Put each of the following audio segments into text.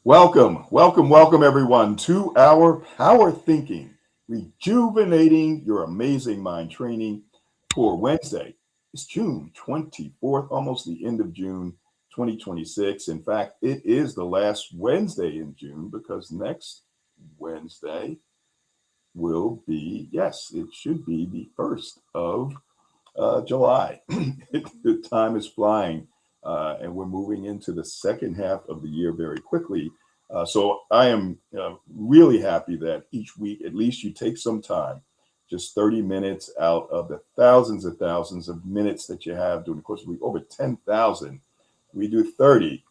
Welcome, everyone, to our Power Thinking, rejuvenating your amazing mind training for Wednesday. It's June 24th, almost the end of June 2026. In fact, it is the last Wednesday in June because next Wednesday will be, yes, it should be the 1st of July. The time is flying, and we're moving into the second half of the year very quickly. So I am really happy that each week, at least you take some time, just 30 minutes out of the thousands of minutes that you have during the course of the week, over 10,000. We do 30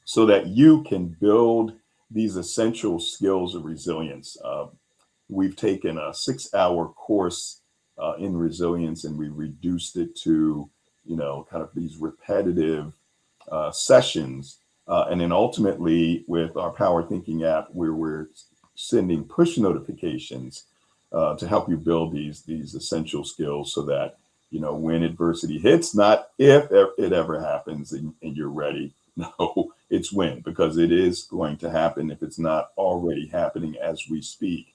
so that you can build these essential skills of resilience. We've taken a 6-hour course in resilience, and we reduced it to, kind of these repetitive sessions. And then ultimately, with our Power Thinking app, where we're sending push notifications to help you build these essential skills so that, when adversity hits, not if it ever happens and you're ready. No, it's when, because it is going to happen if it's not already happening as we speak.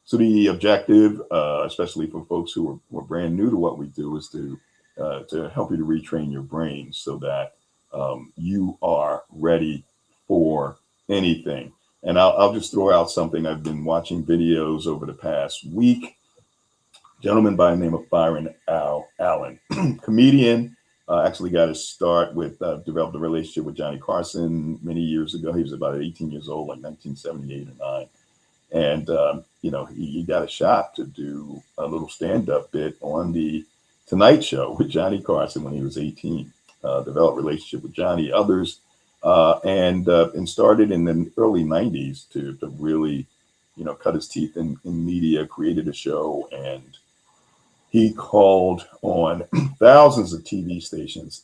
So the objective, especially for folks who are brand new to what we do, is to help you to retrain your brain so that you are ready for anything. And I'll just throw out something. I've been watching videos over the past week. Gentleman by the name of Byron Allen, comedian, actually got his start with developed a relationship with Johnny Carson many years ago. He was about 18 years old, like 1978 or 9. And, he got a shot to do a little stand-up bit on the Tonight Show with Johnny Carson when he was 18. Developed a relationship with Johnny, others, and started in the early 90s to really, cut his teeth in media, created a show, and he called on thousands of TV stations.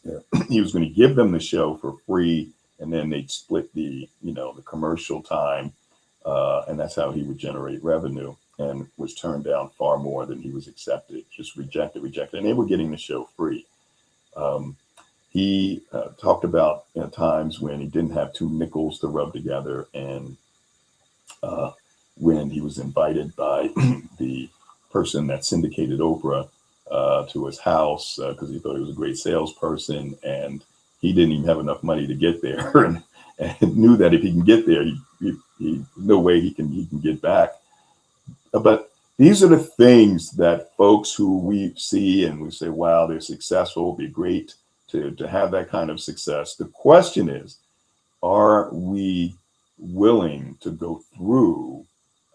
He was going to give them the show for free, and then they'd split the commercial time. And that's how he would generate revenue, and was turned down far more than he was accepted, just rejected. And they were getting the show free. He talked about times when he didn't have two nickels to rub together, and when he was invited by the person that syndicated Oprah to his house because he thought he was a great salesperson, and he didn't even have enough money to get there, and knew that if he can get there, he no way he can get back. But these are the things that folks who we see and we say, wow, they're successful, it'd be great to have that kind of success. The question is, are we willing to go through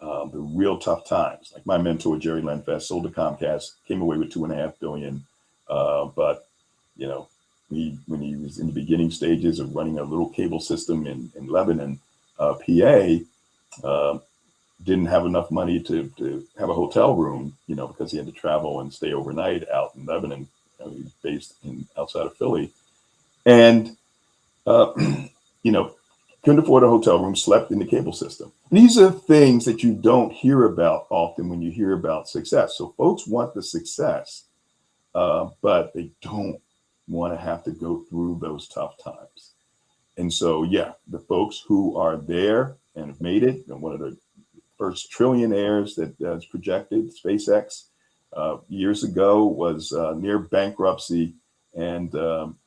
the real tough times? Like my mentor, Jerry Lenfest, sold to Comcast, came away with $2.5 billion. But, when he was in the beginning stages of running a little cable system in Lebanon, PA, didn't have enough money to have a hotel room, because he had to travel and stay overnight out in Lebanon. He was based outside of Philly, and couldn't afford a hotel room, slept in the cable system. These are things that you don't hear about often when you hear about success. So folks want the success, but they don't want to have to go through those tough times. And so, yeah, the folks who are there and have made it, and one of the first trillionaires that's projected, SpaceX, years ago was near bankruptcy, and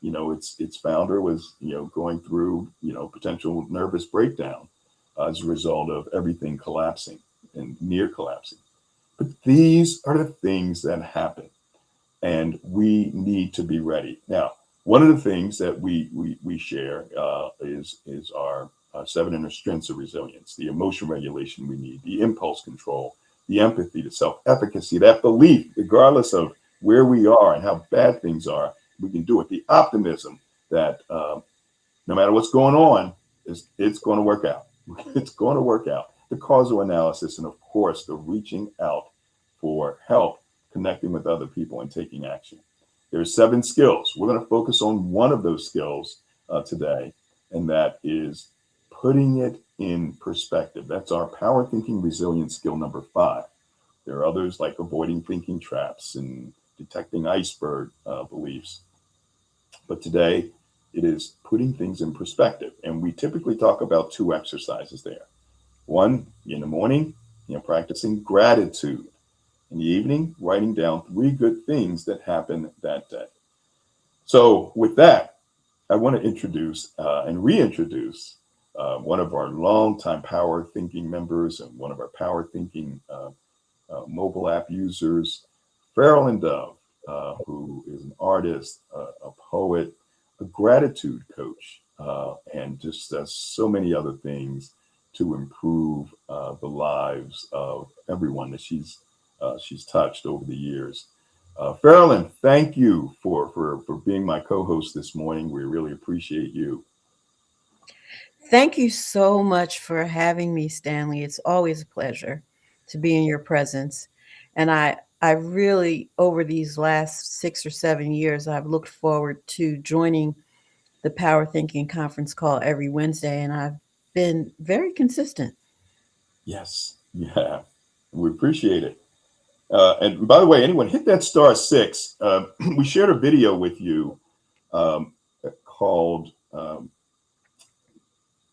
its founder was going through potential nervous breakdown as a result of everything collapsing and near collapsing. But these are the things that happen, and we need to be ready. Now, one of the things that we share is our 7 inner strengths of resilience: the emotion regulation we need, the impulse control, the empathy, the self-efficacy, that belief, regardless of where we are and how bad things are, we can do it. The optimism that no matter what's going on, it's going to work out. It's going to work out. The causal analysis, and of course, the reaching out for help, connecting with other people, and taking action. There's 7 skills. We're going to focus on one of those skills today, and that is putting it in perspective. That's our power thinking resilience skill number 5. There are others like avoiding thinking traps and detecting iceberg beliefs. But today, It is putting things in perspective. And we typically talk about two exercises there. One, in the morning, practicing gratitude. In the evening, writing down three good things that happened that day. So, with that, I want to introduce and reintroduce one of our longtime Power Thinking members and one of our Power Thinking mobile app users, Farrell Dove, who is an artist, a poet, a gratitude coach, and just does so many other things to improve the lives of everyone that she's touched over the years. Farrell, thank you for being my co-host this morning. We really appreciate you. Thank you so much for having me, Stanley. It's always a pleasure to be in your presence. And I really, over these last 6 or 7 years, I've looked forward to joining the Power Thinking conference call every Wednesday, and I've been very consistent. Yes, yeah, we appreciate it. And by the way, anyone hit that star six. We shared a video with you um, called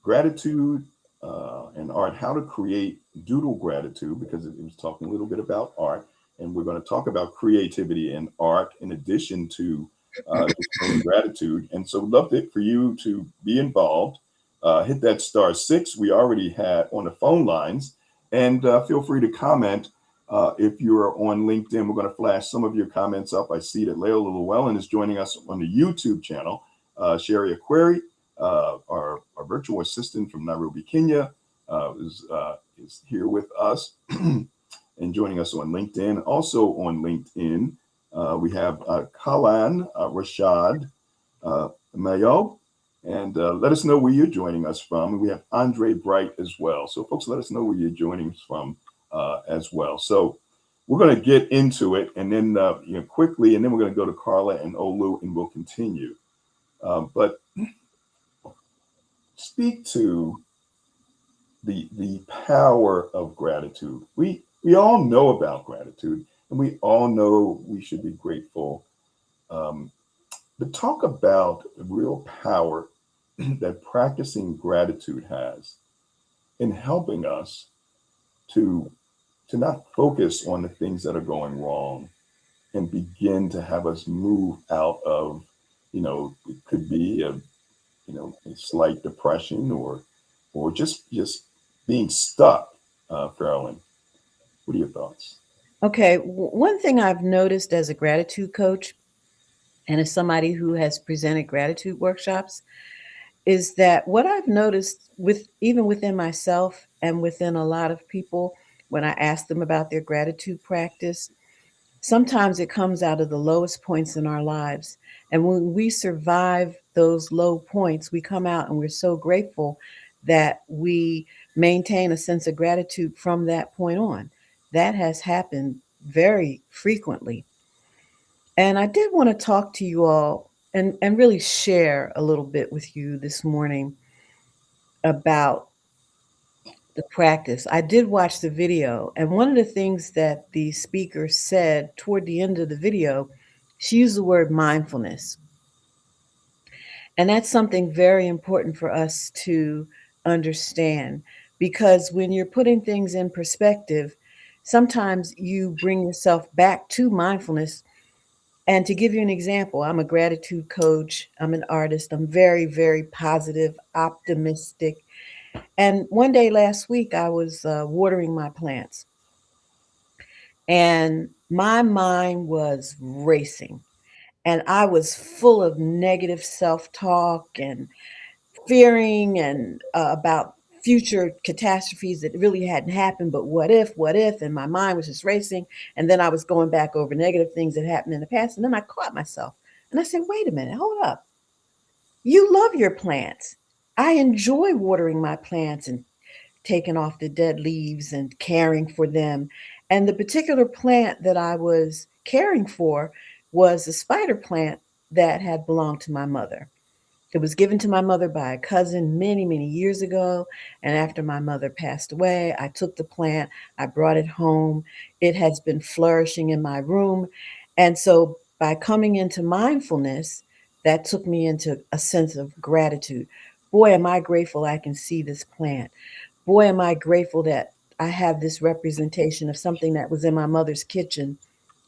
Gratitude and Art, How to Create Doodle Gratitude, because it was talking a little bit about art. And we're going to talk about creativity and art in addition to just plain gratitude. And so, love it for you to be involved. Hit that star six. We already had on the phone lines. And feel free to comment if you're on LinkedIn. We're going to flash some of your comments up. I see that Leila Llewellyn is joining us on the YouTube channel. Sherry Aquari, our virtual assistant from Nairobi, Kenya, is here with us and joining us on LinkedIn. Also on LinkedIn, we have Kalan Rashad Mayo. And let us know where you're joining us from. And we have Andre Bright as well. So, folks, let us know where you're joining us from as well. So, we're going to get into it and then quickly, and then we're going to go to Carla and Olu, and we'll continue. But speak to the power of gratitude. We all know about gratitude, and we all know we should be grateful. Um, but talk about the real power that practicing gratitude has in helping us to not focus on the things that are going wrong and begin to have us move out of, it could be a slight depression or just being stuck. Farrellyn, what are your thoughts? Okay, one thing I've noticed as a gratitude coach and as somebody who has presented gratitude workshops is that what I've noticed with even within myself and within a lot of people when I ask them about their gratitude practice, sometimes it comes out of the lowest points in our lives. And when we survive those low points, we come out and we're so grateful that we maintain a sense of gratitude from that point on. That has happened very frequently. And I did want to talk to you all and really share a little bit with you this morning about the practice. I did watch the video, and one of the things that the speaker said toward the end of the video, she used the word mindfulness. And that's something very important for us to understand because when you're putting things in perspective, sometimes you bring yourself back to mindfulness. And to give you an example, I'm a gratitude coach, I'm an artist, I'm very, very positive, optimistic. And one day last week, I was watering my plants, and my mind was racing. And I was full of negative self talk and fearing and about future catastrophes that really hadn't happened, but what if? And my mind was just racing. And then I was going back over negative things that happened in the past. And then I caught myself and I said, wait a minute, hold up. You love your plants. I enjoy watering my plants and taking off the dead leaves and caring for them. And the particular plant that I was caring for was a spider plant that had belonged to my mother. It was given to my mother by a cousin many, many years ago. And after my mother passed away, I took the plant, I brought it home. It has been flourishing in my room. And so by coming into mindfulness, that took me into a sense of gratitude. Boy, am I grateful I can see this plant. Boy, am I grateful that I have this representation of something that was in my mother's kitchen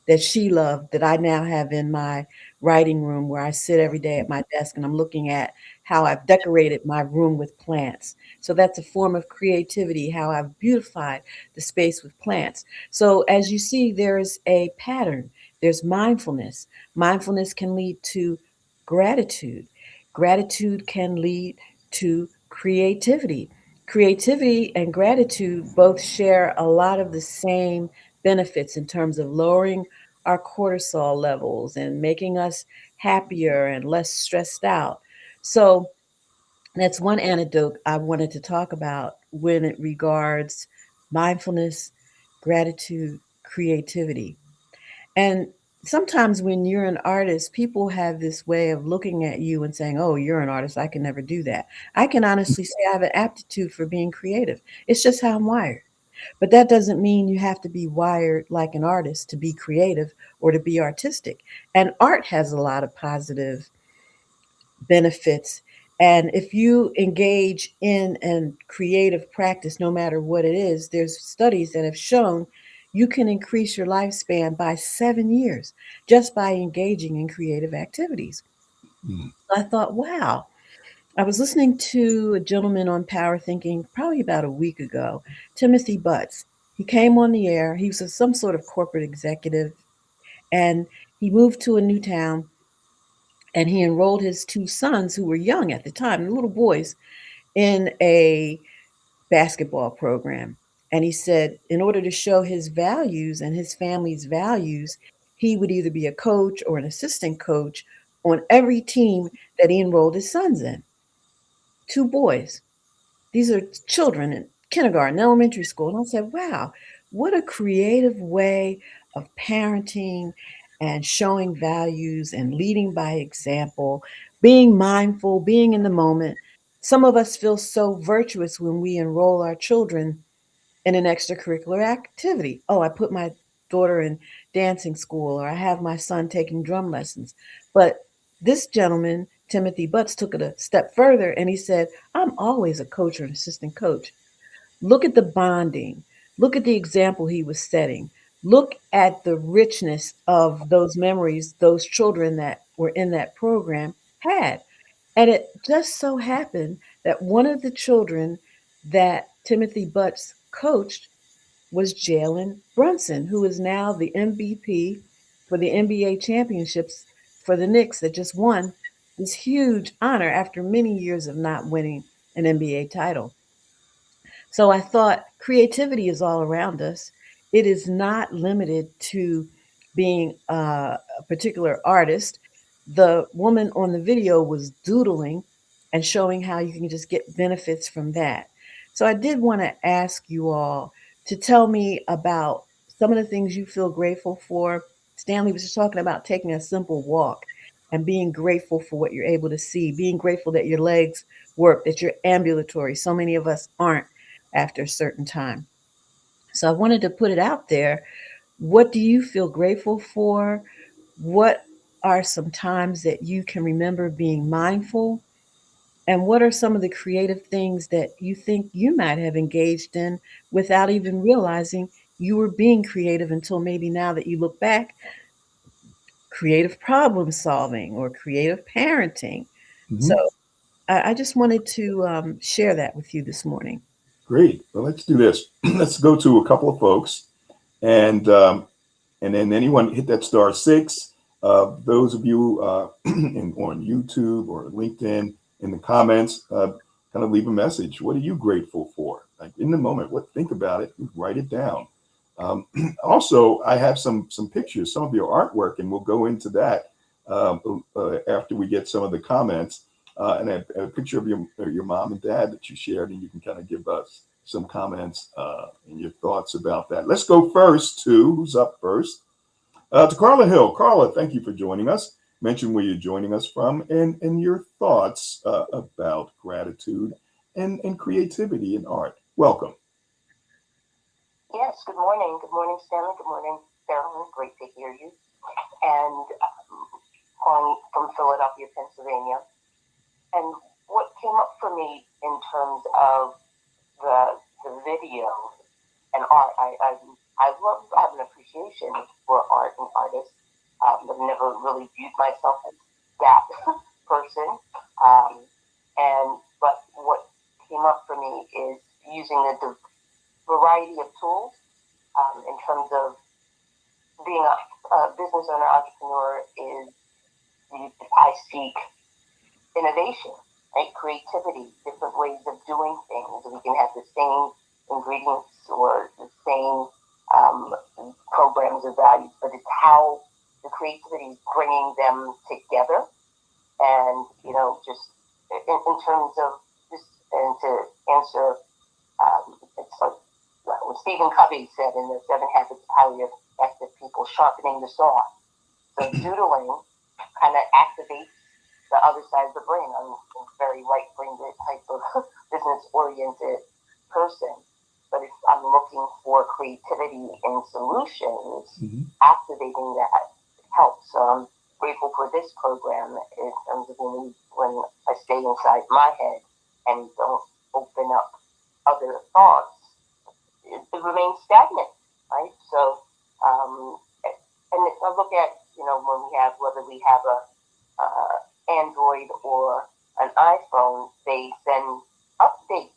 that she loved that I now have in my writing room where I sit every day at my desk and I'm looking at how I've decorated my room with plants. So that's a form of creativity, how I've beautified the space with plants. So as you see, there's a pattern. There's mindfulness. Mindfulness can lead to gratitude. Gratitude can lead to creativity. Creativity and gratitude both share a lot of the same benefits in terms of lowering our cortisol levels and making us happier and less stressed out. So that's one anecdote I wanted to talk about when it regards mindfulness, gratitude, creativity. And sometimes when you're an artist, people have this way of looking at you and saying, "Oh, you're an artist. I can never do that." I can honestly say I have an aptitude for being creative. It's just how I'm wired. But that doesn't mean you have to be wired like an artist to be creative or to be artistic. And art has a lot of positive benefits. And if you engage in a creative practice, no matter what it is, there's studies that have shown you can increase your lifespan by 7 years just by engaging in creative activities. Mm. I thought, wow. I was listening to a gentleman on Power Thinking probably about a week ago, Timothy Butts. He came on the air. He was some sort of corporate executive, and he moved to a new town and he enrolled his two sons, who were young at the time, little boys, in a basketball program. And he said, in order to show his values and his family's values, he would either be a coach or an assistant coach on every team that he enrolled his sons in. Two boys. These are children in kindergarten, elementary school. And I said, wow, what a creative way of parenting and showing values and leading by example, being mindful, being in the moment. Some of us feel so virtuous when we enroll our children in an extracurricular activity. Oh, I put my daughter in dancing school, or I have my son taking drum lessons. But this gentleman, Timothy Butts, took it a step further and he said, I'm always a coach or an assistant coach. Look at the bonding. Look at the example he was setting. Look at the richness of those memories those children that were in that program had. And it just so happened that one of the children that Timothy Butts coached was Jalen Brunson, who is now the MVP for the NBA championships for the Knicks that just won this huge honor after many years of not winning an NBA title. So I thought creativity is all around us. It is not limited to being a particular artist. The woman on the video was doodling and showing how you can just get benefits from that. So I did want to ask you all to tell me about some of the things you feel grateful for. Stanley was just talking about taking a simple walk and being grateful for what you're able to see, being grateful that your legs work, that you're ambulatory. So many of us aren't after a certain time. So I wanted to put it out there. What do you feel grateful for? What are some times that you can remember being mindful? And what are some of the creative things that you think you might have engaged in without even realizing you were being creative until maybe now that you look back, creative problem solving or creative parenting? So Mhm. I just wanted to share that with you this morning. Great. Well, let's do this. Let's go to a couple of folks, and and then anyone hit that star six. Those of you on YouTube or LinkedIn in the comments, kind of leave a message. What are you grateful for? Like in the moment, what think about it, write it down. Um, Also, I have some pictures, some of your artwork, and we'll go into that after we get some of the comments. And a picture of your mom and dad that you shared, and you can kind of give us some comments and your thoughts about that. Let's go first to who's up first? To Carla Hill. Carla, thank you for joining us. Mention where you're joining us from and your thoughts about gratitude and creativity in art. Welcome. Yes, good morning. Good morning, Stanley. Good morning, Carolyn. Great to hear you. And calling from Philadelphia, Pennsylvania. And what came up for me in terms of the video and art, I love, I have an appreciation for art and artists. I've never really viewed myself as that person. But what came up for me is using a variety of tools in terms of being a business owner, entrepreneur is I seek innovation, right? Creativity, different ways of doing things. We can have the same ingredients or the same programs or values, but it's how the creativity is bringing them together. And, just in terms of just, and to answer, it's like what Stephen Covey said in the 7 Habits of Highly Effective People, sharpening the saw. So doodling kind of activates the other side of the brain. I'm a very right-brained type of business-oriented person. But if I'm looking for creativity in solutions, activating that helps. So I'm grateful for this program in terms of when I stay inside my head and don't open up other thoughts, it remains stagnant, right? So, and I look at, when whether we have a Android or an iPhone, they send updates,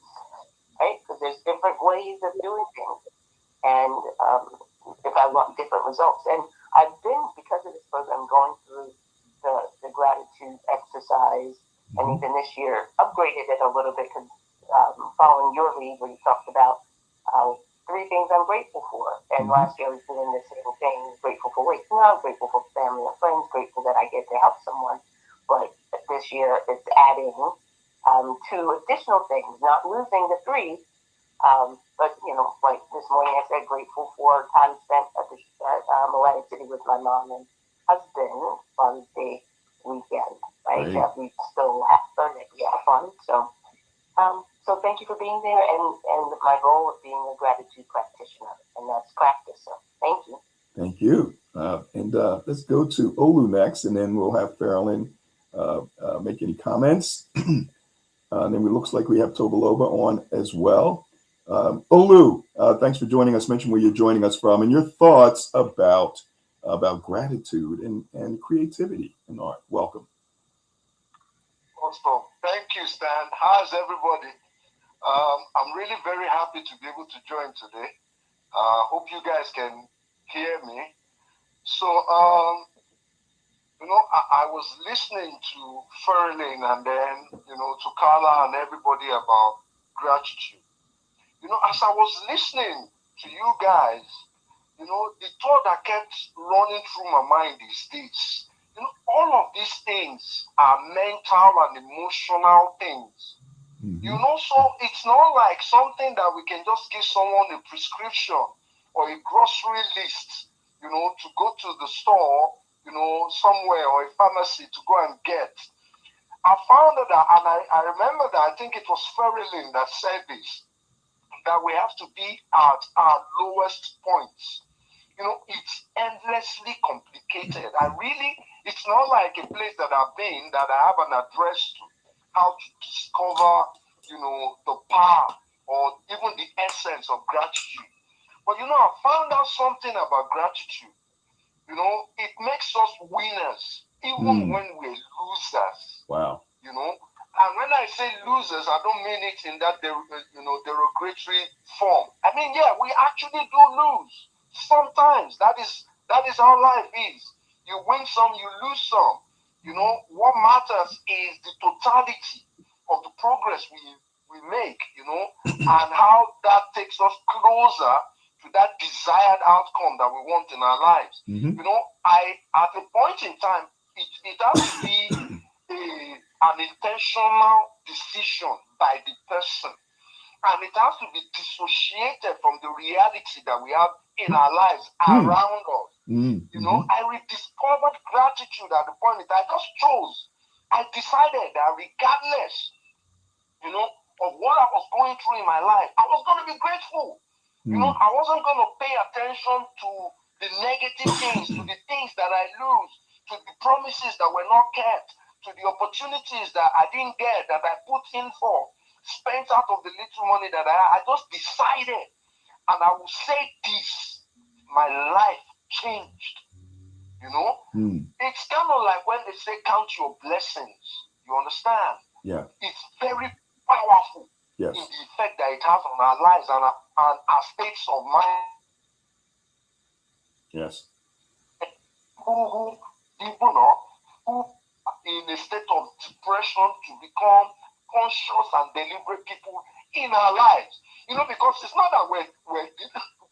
right? Because there's different ways of doing things. And if I want different results. And I've been, because of this program, going through the gratitude exercise, and even this year upgraded it a little bit because following your lead where you talked about 3 things I'm grateful for. And last year I was doing the same thing, grateful for waking up, grateful for family and friends, grateful that I get to help someone. But this year it's adding 2 additional things, not losing the 3. But, like this morning I said, grateful for time spent at Atlantic City with my mom and husband on the weekend, right? That we still have fun. So thank you for being there, and my goal of being a gratitude practitioner, and that's practice. So thank you. Thank you. And let's go to Olu next, and then we'll have Farrellyn make any comments. And then it looks like we have Tobaloba on as well. Olu, thanks for joining us. Mention where you're joining us from and your thoughts about gratitude and creativity in art. Welcome. Awesome. Thank you, Stan. How's everybody? I'm really very happy to be able to join today. Hope you guys can hear me. So, I was listening to Farrellyn and then, to Carla and everybody about gratitude. As I was listening to you guys, the thought that kept running through my mind is this. All of these things are mental and emotional things. So it's not like something that we can just give someone a prescription or a grocery list, to go to the store, somewhere or a pharmacy to go and get. I found that, and I remember that I think it was Farrellyn that said this, that we have to be at our lowest points. It's endlessly complicated. It's not like a place that I've been that I have an address to, how to discover, the power or even the essence of gratitude. But, I found out something about gratitude. It makes us winners, even when we're losers. Wow. And when I say losers, I don't mean it in that derogatory form. I mean, yeah, we actually do lose. Sometimes that is how life is. You win some, you lose some. What matters is the totality of the progress we make, and how that takes us closer to that desired outcome that we want in our lives. At a point in time, it has to be an intentional decision by the person. And it has to be dissociated from the reality that we have in our lives around us. I rediscovered gratitude at the point that I just chose. I decided that regardless, of what I was going through in my life, I was going to be grateful. I wasn't going to pay attention to the negative things, to the things that I lose, to the promises that were not kept, to the opportunities that I didn't get, that I put in for, spent out of the little money that I just decided, and I will say this, my life changed. You know, it's kind of like when they say count your blessings. You understand? Yeah. It's very powerful Yes. in the effect that it has on our lives and our states of mind. Yes. Who in a state of depression to become conscious and deliberate people in our lives. You know, because it's not that we're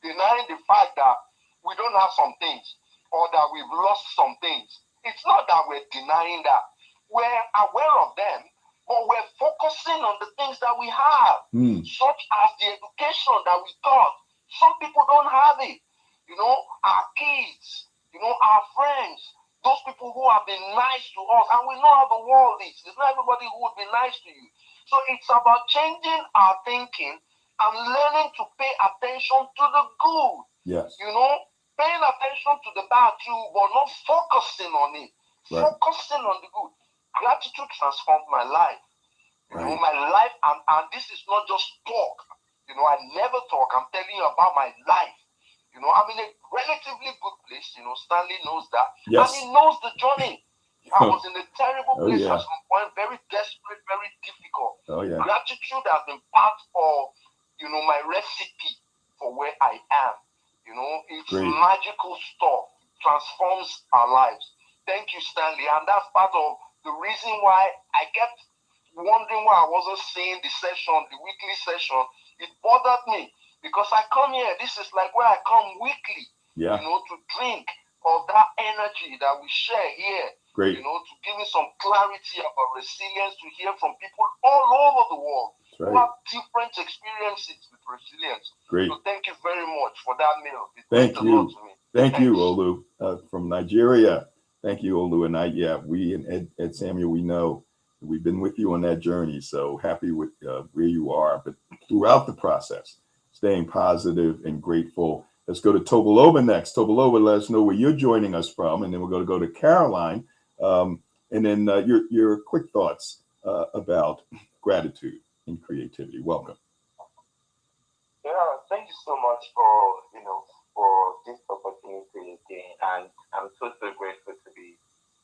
denying the fact that we don't have some things or that we've lost some things. It's not that we're denying that. We're aware of them, but we're focusing on the things that we have, such as the education that we got. Some people don't have it. You know, our kids, you know, our friends, those people who have been nice to us, and we know how the world is. It's not everybody who would be nice to you. So it's about changing our thinking and learning to pay attention to the good. Yes. You know, paying attention to the bad too, but not focusing on it. Right. Focusing on the good. Gratitude transformed my life. You know, my life, and this is not just talk. You know, I never talk. I'm telling you about my life. You know, I'm in a relatively good place. You know, Stanley knows that. Yes. And he knows the journey. I was in a terrible place yeah. at some point, very desperate, very difficult. Oh, yeah. Gratitude has been part of, you know, my recipe for where I am. You know, it's magical stuff. Transforms our lives. Thank you, Stanley. And that's part of the reason why I kept wondering why I wasn't seeing the session, the weekly session. It bothered me because I come here. This is like where I come weekly, you know, to drink of that energy that we share here. Great. You know, to give me some clarity about resilience, to hear from people all over the world who have different experiences with resilience. Great. So thank you very much for that meal. Thank you. Thank you, Olu, from Nigeria. Thank you, Olu. And we and Ed Samuel, we know we've been with you on that journey. So happy with where you are, but throughout the process, staying positive and grateful. Let's go to Tobaloba next. Tobaloba, let us know where you're joining us from, and then we're going to go to Caroline, and then your quick thoughts about gratitude and creativity. Welcome. Yeah, thank you so much for for this opportunity again, and I'm so grateful to be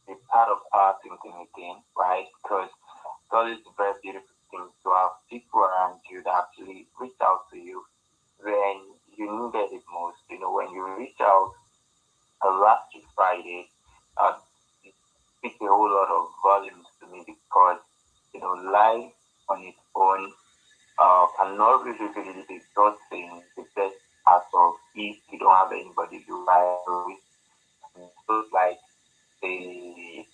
a part of our thinking again, right? Because it's always a very beautiful thing to have people around you that actually reach out to you when you needed it most. You know, when you reach out last Friday, it speaks a whole lot of volumes to me because life on its own cannot really be exhausting the best part of if you don't have anybody to ride with. So it's like the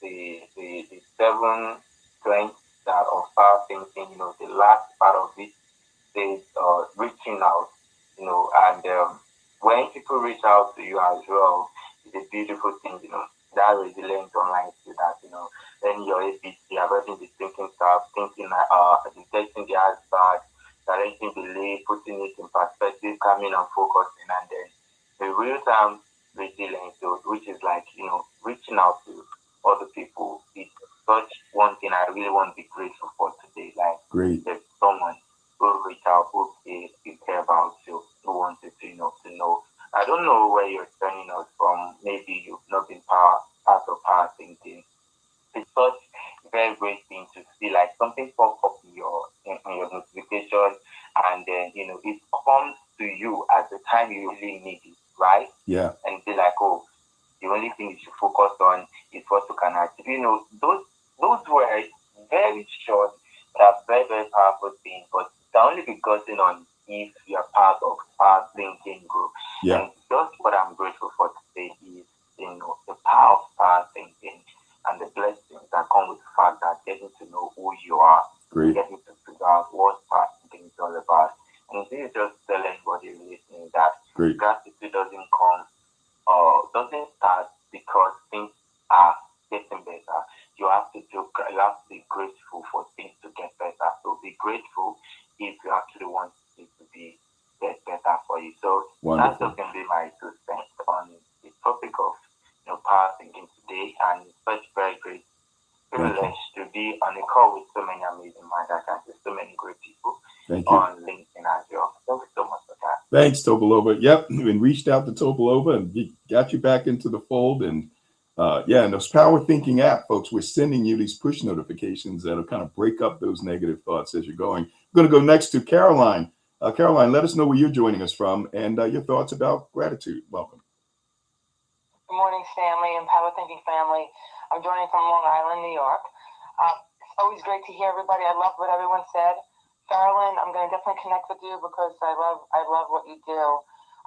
7 strengths that of our thinking, the last part of it is reaching out, and when people reach out to you as well, it's a beautiful thing, that resilience online to that, then you're ABC, avoiding the thinking stuff, thinking detecting the as bad, directing belief, putting it in perspective, coming and focusing, and then the real time resilience, which is like, reaching out to other people. It's such one thing I really want to be grateful for today. Like, there's someone who reach out, who care about you, who wanted to know. I don't know where you're turning us from. Maybe you've not been part of power thinking. It's such a very great thing to see, like something pop up in your notification, and then it comes to you at the time you really need it, right? Yeah. And be like, oh, the only thing you should focus on is what you can achieve. Those were very short, but very, very powerful things, but they only be gotten on if you are part of our thinking group. Yeah. And just what I'm grateful for today is, the power of our thinking and the blessings that come with the fact that getting to know who you are, getting to figure out what our thinking is all about. And this is just tell anybody listening that gratitude doesn't start because things are getting better. You have to be grateful for things to get better. So be grateful if you actually want it to get better for you. So that's just going to be my 2 cents on the topic of power thinking today. And Thank you. on LinkedIn as well. Thank you so much for that. Thanks, Topolova. Yep, and reached out to Topolova and got you back into the fold. And yeah, and those Power Thinking app, folks, we're sending you these push notifications that'll kind of break up those negative thoughts as you're going. I'm going to go next to Caroline. Caroline, let us know where you're joining us from and your thoughts about gratitude. Welcome. Good morning, Stanley and Power Thinking family. I'm joining from Long Island, New York. It's always great to hear everybody. I love what everyone said. Carolyn, I'm going to definitely connect with you because I love what you do.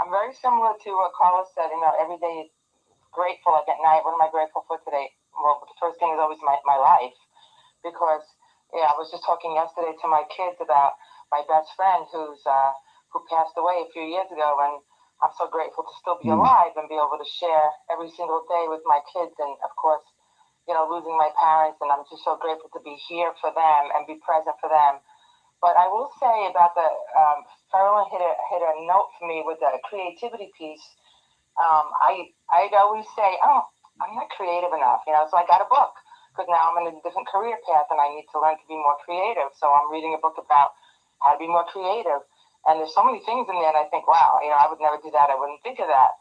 I'm very similar to what Carlos said. You know, every day grateful. Like at night, what am I grateful for today? Well, the first thing is always my life, because I was just talking yesterday to my kids about my best friend who passed away a few years ago, and I'm so grateful to still be alive and be able to share every single day with my kids, and of course, losing my parents, and I'm just so grateful to be here for them and be present for them. But I will say about the Carolyn hit a note for me with the creativity piece. I'd always say, I'm not creative enough, so I got a book because now I'm in a different career path and I need to learn to be more creative. So I'm reading a book about how to be more creative. And there's so many things in there and I think, wow, I would never do that. I wouldn't think of that.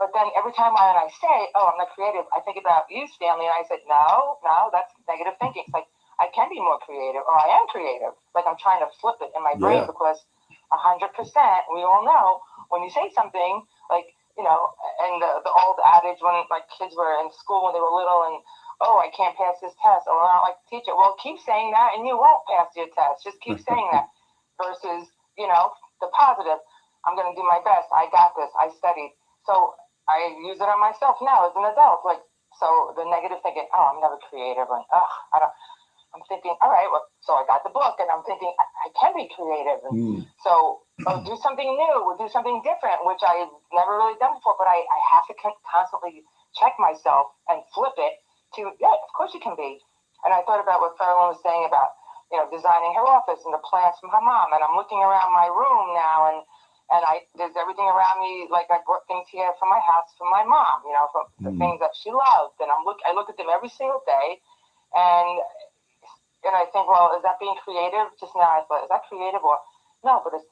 But then every time I say, I'm not creative, I think about you, Stanley, and I said, no, that's negative thinking. It's like, I can be more creative, or I am creative. Like I'm trying to flip it in my brain because 100%, we all know when you say something like, and the old adage when like kids were in school when they were little and, I can't pass this test, or I don't like the teacher. Well, keep saying that and you won't pass your test. Just keep saying that versus, the positive. I'm going to do my best. I got this. I studied. So I use it on myself now as an adult. Like, so the negative thinking, I'm never creative. And, I'm thinking, all right, well, so I got the book and I'm thinking I can be creative. And so do something new, or do something different, which I've never really done before, but I have to constantly check myself and flip it to, of course you can be. And I thought about what Carolyn was saying about, designing her office and the plants from her mom. And I'm looking around my room now and there's everything around me. Like I brought things here from my house from my mom, from the things that she loved. And I look at them every single day and I think, well, is that being creative? Just now I thought, is that creative or no? But it's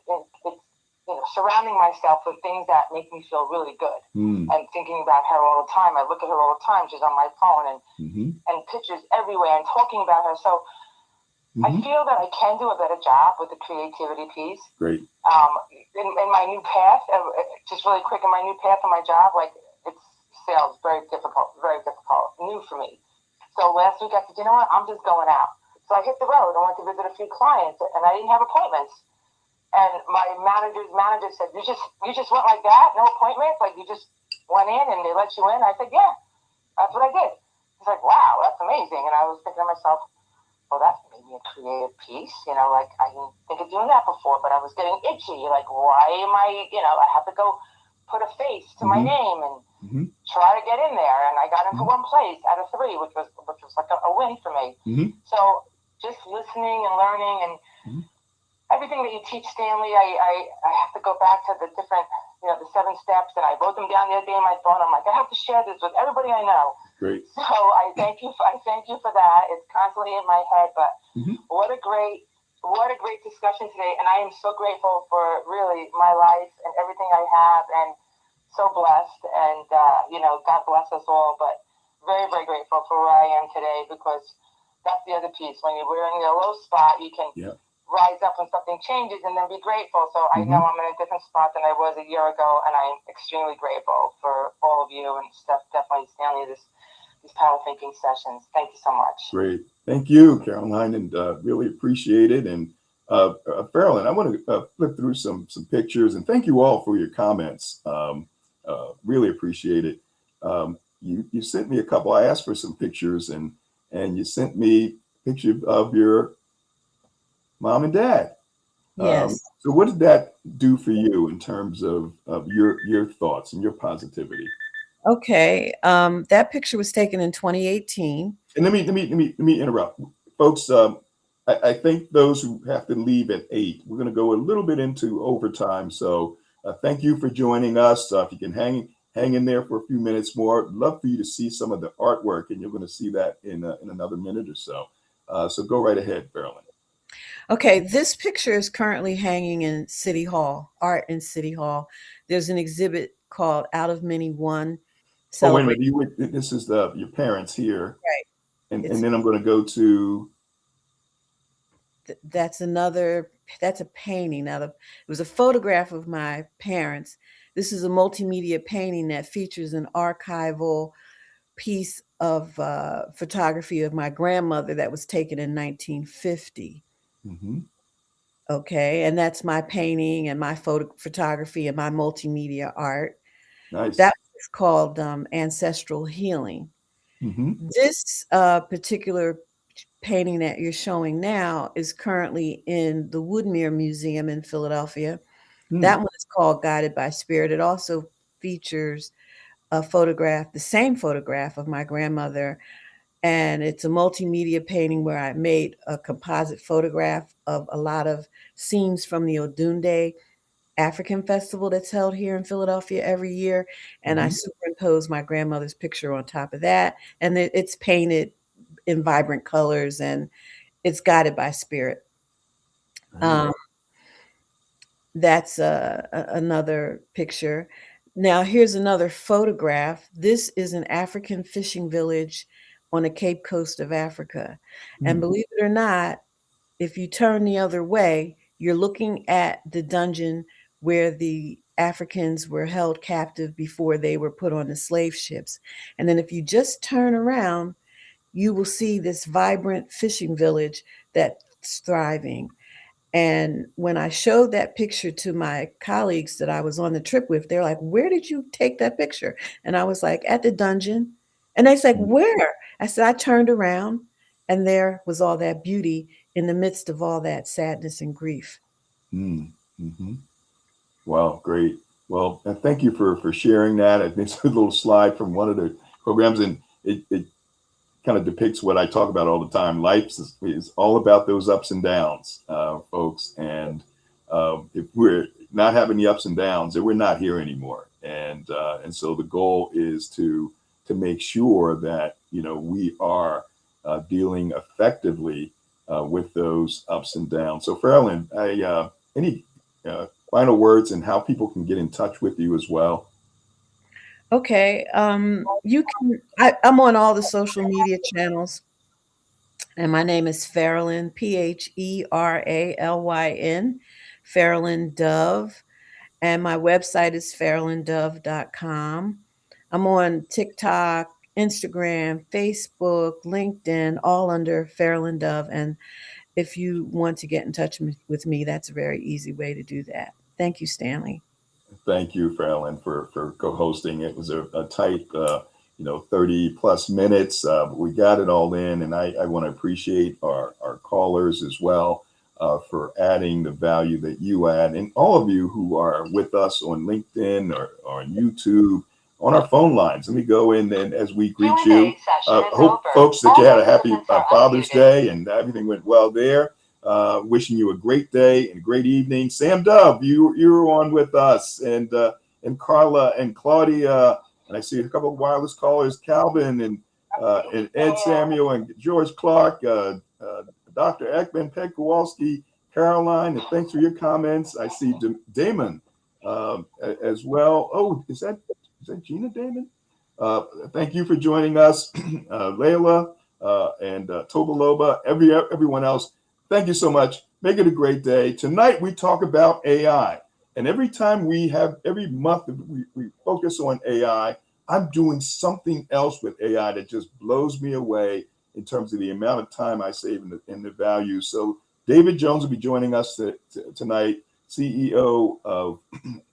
surrounding myself with things that make me feel really good and thinking about her all the time. I look at her all the time. She's on my phone and pictures everywhere and talking about her. So I feel that I can do a better job with the creativity piece. Great. In my new path, just really quick, in my new path on my job, like it's sales, very difficult, new for me. So last week I said, you know what, I'm just going out. So I hit the road. I went to visit a few clients, and I didn't have appointments. And my manager said, "You just went like that, no appointments? Like you just went in and they let you in?" I said, "Yeah, that's what I did." He's like, "Wow, that's amazing." And I was thinking to myself, "Well, that's maybe a creative piece, like I didn't think of doing that before." But I was getting itchy. Like, why am I? I have to go put a face to my name and try to get in there. And I got into one place out of 3, which was like a win for me. So just listening and learning and everything that you teach, Stanley, I have to go back to the different, the 7 steps, and I wrote them down the other day on my phone. I'm like, I have to share this with everybody I know. Great. So I thank you for that. It's constantly in my head, but what a great discussion today. And I am so grateful for really my life and everything I have, and so blessed. And God bless us all. But very, very grateful for where I am today, because that's the other piece. When we're in a low spot, you can rise up when something changes and then be grateful. So I know I'm in a different spot than I was a year ago, and I'm extremely grateful for all of you and definitely Stanley, these Power Thinking sessions. Thank you so much. Great. Thank you, Caroline, and really appreciate it. And Carolyn, I want to flip through some pictures, and thank you all for your comments. Really appreciate it. You sent me a couple. I asked for some pictures, and you sent me a picture of your mom and dad. Yes. So what did that do for you in terms of your thoughts and your positivity? Okay. That picture was taken in 2018. And let me interrupt, folks. I think those who have to leave at 8, we're going to go a little bit into overtime. So thank you for joining us. If you can hang in there for a few minutes more, I'd love for you to see some of the artwork, and you're going to see that in another minute or so. So go right ahead, Carolyn. Okay, this picture is currently hanging in City Hall, art in City Hall. There's an exhibit called Out of Many One, Oh, wait a minute. celebrate. This is your parents here, Right. and It's then I'm going to go to. that's another that's a painting out of it was a photograph of my parents. This is a multimedia painting that features an archival piece of photography of my grandmother that was taken in 1950. Mhm. Okay, and that's my painting and my photography and my multimedia art. Nice. That was called Ancestral Healing. Hmm. This particular painting that you're showing now is currently in the Woodmere Museum in Philadelphia. That one is called Guided by Spirit. It also features a photograph, the same photograph of my grandmother, and it's a multimedia painting where I made a composite photograph of a lot of scenes from the Odunde African festival that's held here in Philadelphia every year, and I Hmm. superimpose my grandmother's picture on top of that, and it's painted in vibrant colors, and it's guided by spirit. Um, that's another picture. Now, here's another photograph. This is an African fishing village on the Cape Coast of Africa. And believe it or not, if you turn the other way, you're looking at the dungeon where the Africans were held captive before they were put on the slave ships. And then if you just turn around, you will see this vibrant fishing village that's thriving. And when I showed that picture to my colleagues that I was on the trip with, they're like, "Where did you take that picture?" And I was like, "At the dungeon." And they said, "Where?" I said, "I turned around and there was all that beauty in the midst of all that sadness and grief." Mm-hmm. Wow, great. Well, and thank you for sharing that. I think it's a little slide from one of the programs, and it kind of depicts what I talk about all the time. Life is all about those ups and downs, folks. And if we're not having the ups and downs, then we're not here anymore. And so the goal is to make sure that we are dealing effectively with those ups and downs. So, Farrellyn, any final words and how people can get in touch with you as well? Okay. You can, I'm on all the social media channels, and my name is Pheralyn, Pheralyn, Pheralyn Dove. And my website is fairlanddove.com. I'm on TikTok, Instagram, Facebook, LinkedIn, all under Fairland Dove. And if you want to get in touch with me, that's a very easy way to do that. Thank you, Stanley. Thank you, Farrellyn, for co-hosting. It was a tight, 30 plus minutes. But we got it all in, and I want to appreciate our callers as well for adding the value that you add, and all of you who are with us on LinkedIn or on YouTube, on our phone lines. Let me go in and as we greet you. Hope, folks, that you had a happy Father's Day and everything went well there. Wishing you a great day and a great evening. Sam Dove, you're on with us, and Carla and Claudia, and I see a couple of wireless callers, Calvin and Ed Samuel and George Clark, Dr. Ekman, Peg Kowalski, Caroline, and thanks for your comments. I see Damon as well. Oh, is that Gina Damon? Thank you for joining us, Layla and Tobaloba, everyone else. Thank you so much. Make it a great day. Tonight, we talk about AI. And every month we focus on AI, I'm doing something else with AI that just blows me away in terms of the amount of time I save and the value. So David Jones will be joining us tonight, CEO of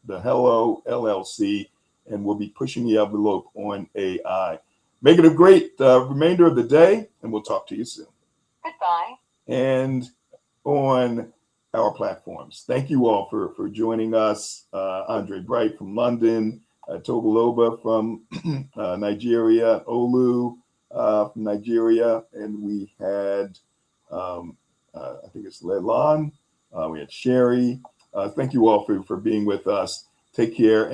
the Hello LLC, and we'll be pushing the envelope on AI. Make it a great remainder of the day, and we'll talk to you soon. Goodbye. And on our platforms. Thank you all for joining us. Andre Bright from London, Tobaloba from Nigeria, Olu from Nigeria, and we had, I think it's Lelan, we had Sherry. Thank you all for being with us. Take care.